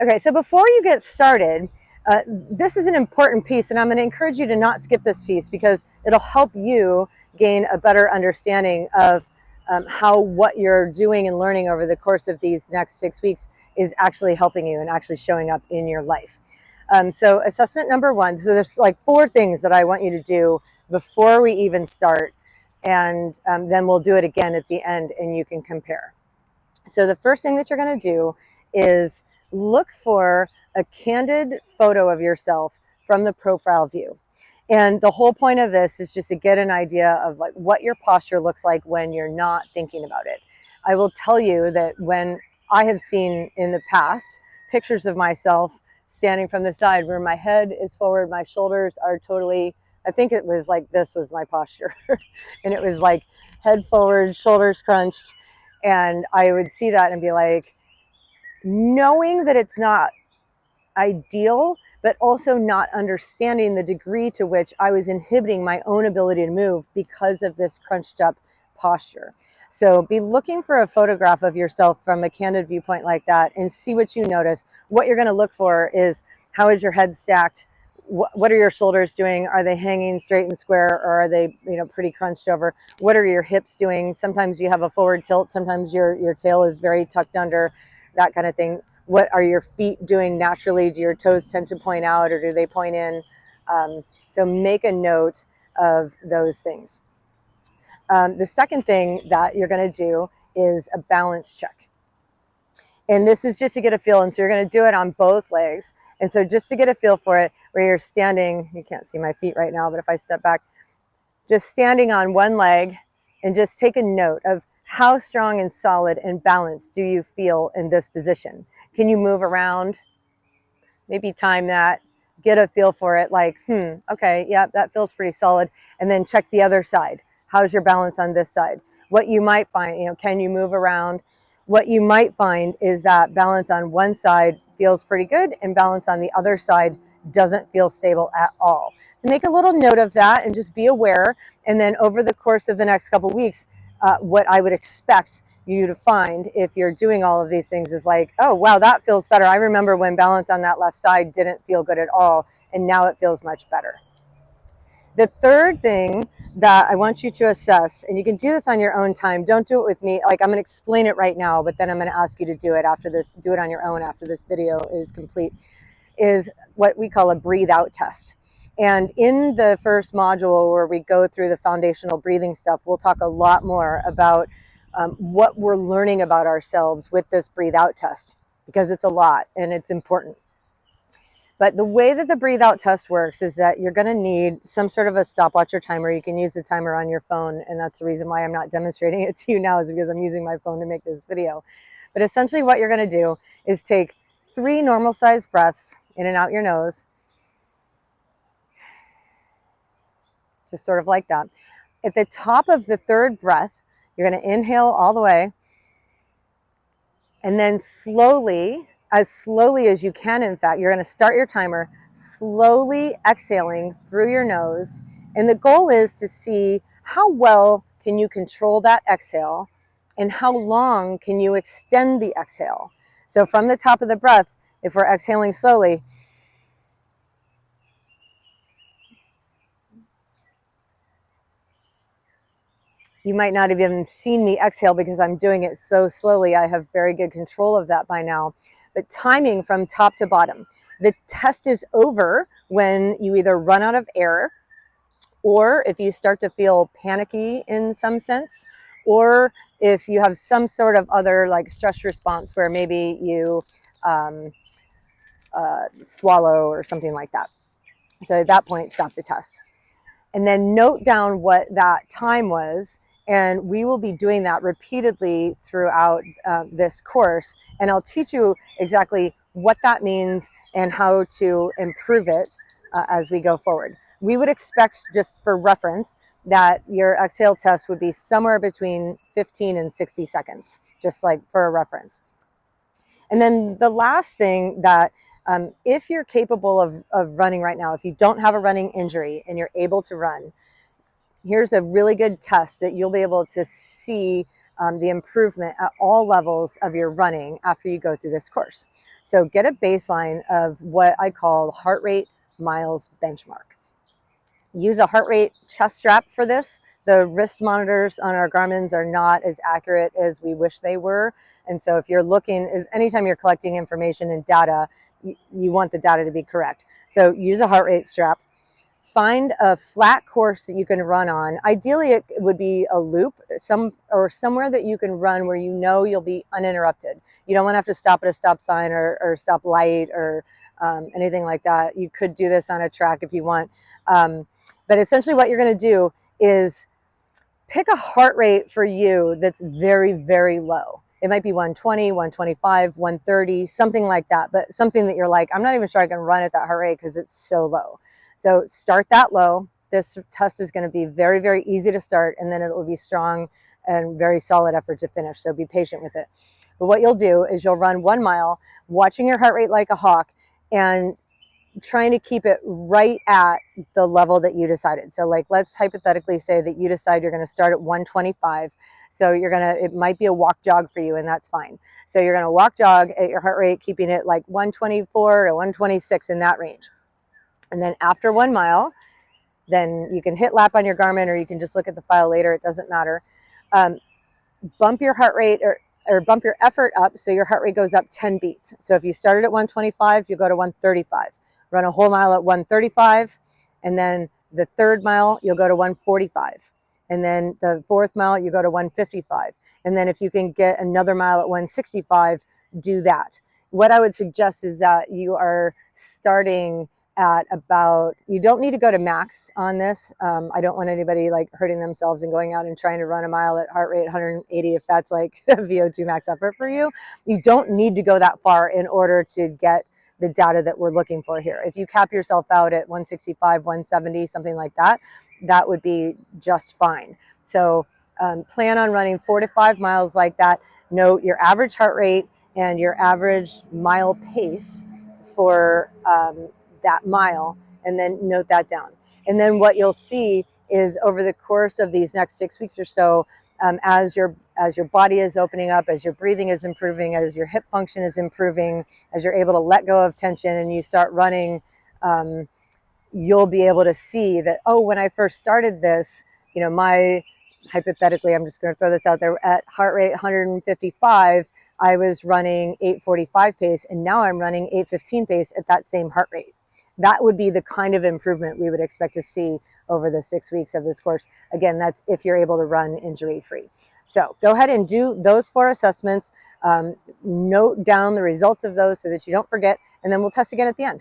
Okay, so before you get started, this is an important piece, and I'm going to encourage you to not skip this piece because it'll help you gain a better understanding of how what you're doing and learning over the course of these next 6 weeks is actually helping you and actually showing up in your life. So assessment number one, so there's like 4 things that I want you to do before we even start, and then we'll do it again at the end and you can compare. So the first thing that you're going to do is look for a candid photo of yourself from the profile view. And the whole point of this is just to get an idea of like what your posture looks like when you're not thinking about it. I will tell you that when I have seen in the past pictures of myself standing from the side where my head is forward, my shoulders are totally, I think it was like this was my posture. And it was like head forward, shoulders crunched. And I would see that and be like, knowing that it's not ideal, but also not understanding the degree to which I was inhibiting my own ability to move because of this crunched up posture. So be looking for a photograph of yourself from a candid viewpoint like that and see what you notice. What you're going to look for is, how is your head stacked? What are your shoulders doing? Are they hanging straight and square, or are they, pretty crunched over? What are your hips doing? Sometimes you have a forward tilt. Sometimes your tail is very tucked under, that kind of thing. What are your feet doing naturally? Do your toes tend to point out, or do they point in? So make a note of those things. The second thing that you're going to do is a balance check. And this is just to get a feel. And so you're going to do it on both legs. And so just to get a feel for it, where you're standing, you can't see my feet right now, but if I step back, just standing on one leg, and just take a note of how strong and solid and balanced do you feel in this position. Can you move around? Maybe time that, get a feel for it, like, okay, yeah, that feels pretty solid. And then check the other side. How's your balance on this side? What you might find, can you move around? What you might find is that balance on one side feels pretty good and balance on the other side doesn't feel stable at all. So make a little note of that and just be aware. And then over the course of the next couple of weeks, what I would expect you to find if you're doing all of these things is like, oh, wow, that feels better. I remember when balance on that left side didn't feel good at all, and now it feels much better. The third thing that I want you to assess, and you can do this on your own time, don't do it with me. Like, I'm going to explain it right now, but then I'm going to ask you to do it after this, do it on your own after this video is complete, is what we call a breathe out test. And in the first module where we go through the foundational breathing stuff, we'll talk a lot more about what we're learning about ourselves with this breathe out test, because it's a lot and it's important. But the way that the breathe out test works is that you're going to need some sort of a stopwatch or timer. You can use the timer on your phone, and that's the reason why I'm not demonstrating it to you now, is because I'm using my phone to make this video. But essentially what you're going to do is take 3 normal sized breaths in and out your nose, just sort of like that. At the top of the 3rd breath, you're going to inhale all the way, and then slowly as you can, in fact, you're going to start your timer, slowly exhaling through your nose. And the goal is to see how well can you control that exhale and how long can you extend the exhale. So from the top of the breath, if we're exhaling slowly, you might not have even seen me exhale because I'm doing it so slowly. I have very good control of that by now. But timing from top to bottom. The test is over when you either run out of air, or if you start to feel panicky in some sense, or if you have some sort of other like stress response where maybe you swallow or something like that. So at that point, stop the test. And then note down what that time was. And we will be doing that repeatedly throughout this course. And I'll teach you exactly what that means and how to improve it as we go forward. We would expect, just for reference, that your exhale test would be somewhere between 15 and 60 seconds, just like for a reference. And then the last thing that if you're capable of running right now, if you don't have a running injury and you're able to run, here's a really good test that you'll be able to see the improvement at all levels of your running after you go through this course. So get a baseline of what I call heart rate miles benchmark. Use a heart rate chest strap for this. The wrist monitors on our Garmin's are not as accurate as we wish they were. And so if you're looking, anytime you're collecting information and data, you want the data to be correct. So use a heart rate strap. Find a flat course that you can run on. Ideally, it would be a loop, somewhere that you can run where you know you'll be uninterrupted. You don't want to have to stop at a stop sign or stop light or anything like that. You could do this on a track if you want. But essentially what you're going to do is pick a heart rate for you that's very, very low. It might be 120, 125, 130, something like that, but something that you're like, I'm not even sure I can run at that heart rate because it's so low. So start that low. This test is going to be very, very easy to start, and then it will be strong and very solid effort to finish. So be patient with it. But what you'll do is you'll run 1 mile, watching your heart rate like a hawk, and trying to keep it right at the level that you decided. So like, let's hypothetically say that you decide you're going to start at 125. So it might be a walk jog for you, and that's fine. So you're going to walk jog at your heart rate, keeping it like 124 to 126 in that range. And then after 1 mile, then you can hit lap on your Garmin, or you can just look at the file later. It doesn't matter. Bump your heart rate or bump your effort up so your heart rate goes up 10 beats. So if you started at 125, you go to 135. Run a whole mile at 135, and then the third mile, you'll go to 145. And then the fourth mile, you go to 155. And then if you can get another mile at 165, do that. What I would suggest is that you are starting at about, you don't need to go to max on this. I don't want anybody like hurting themselves and going out and trying to run a mile at heart rate 180 if that's like a VO2 max effort for you. You don't need to go that far in order to get the data that we're looking for here. If you cap yourself out at 165, 170, something like that, that would be just fine. So plan on running 4 to 5 miles like that. Note your average heart rate and your average mile pace for that mile, and then note that down. And then what you'll see is over the course of these next 6 weeks or so, as your body is opening up, as your breathing is improving, as your hip function is improving, as you're able to let go of tension and you start running, you'll be able to see that, oh, when I first started this, hypothetically, I'm just going to throw this out there, at heart rate 155, I was running 8:45 pace, and now I'm running 8:15 pace at that same heart rate. That would be the kind of improvement we would expect to see over the 6 weeks of this course. Again, that's if you're able to run injury-free. So go ahead and do those 4 assessments. Note down the results of those so that you don't forget, and then we'll test again at the end.